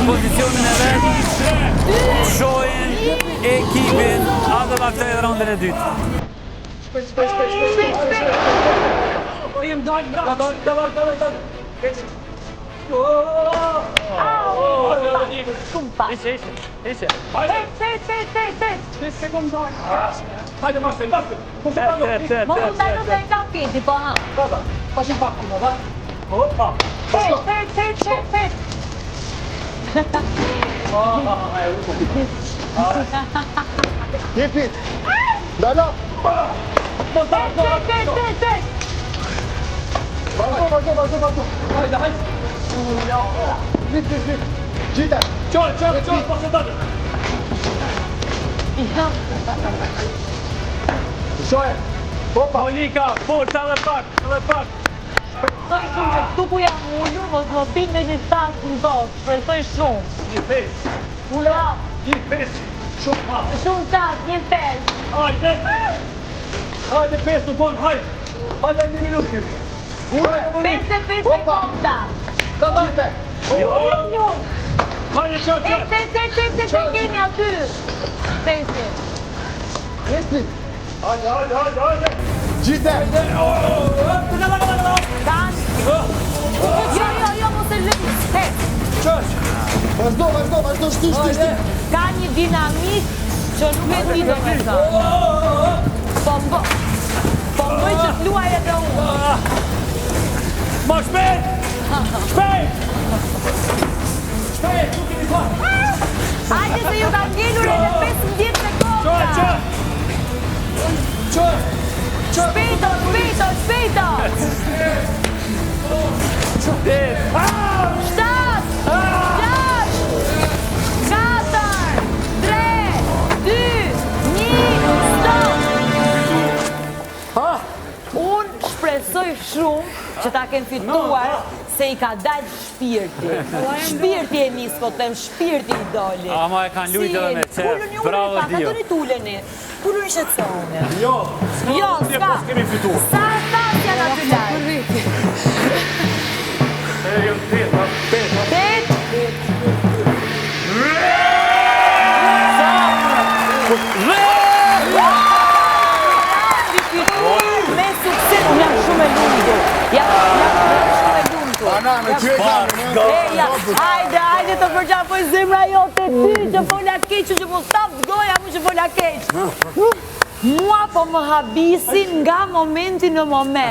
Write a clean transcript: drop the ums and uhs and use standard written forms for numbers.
pozicionin e vetë, shohin ekipin atë dhe këtë e rondën e dytë. O jem dalë, dalë. Kumpa. Ishe. Hajde, Marcel. Më ndajnë dhe nga piti, po ha. Pashim pak, da? Opa. Fet. Jepi! Dalo! Fet. Vazhdo! Hajde. Vit! Gjita! Qoj, pasë dalë. Shoje! Opa! Monika, forca edhe pak. Këtu ku jam ullu, mos më bin me një tasë në dosë, shpresoj shumë. Një pes. Shumë ma. Shumë tasë, një pes. Hajde pes në bon, hajde. Hajde një minutë. Pes kopta. Gjite! Hajde qoj. Pes, kemi aty. Pesi. Jesi! Hajde. Gjite! Kan. Jo, mos e lëmë. Qoj. Vazhdo, shty! Ka një dinamik që nuk e di do me thënë. Po mbëj që t'luaj edhe unë. Ma shpejt, nuk kemi fa. Hajde se ju ka ngelur edhe 15 sekonda. Qoj. Shpejto. 7, 6, 5, 4, 3, 2, 1, stop! Unë shpresoj shumë që ta kem fituar se i ka dalë shpirti. Shpirti e nisë, po tem shpirti i doli. Ama e kanë lujtë edhe me qef. Bravo Dio. Ka të një tuleni. Pullur një shetsone. Jo, s'ka. Kemi fitu. Sa janë aty larë? Pet. Me sukses, unë jam shumë e lumtur. Jam shumë e lumtur. Ana, me qyetame, Hajde të përqafoj zemra jote ty që fola keq, që mos tap goja mu që fola keq. Mua po më habisin nga momenti në moment.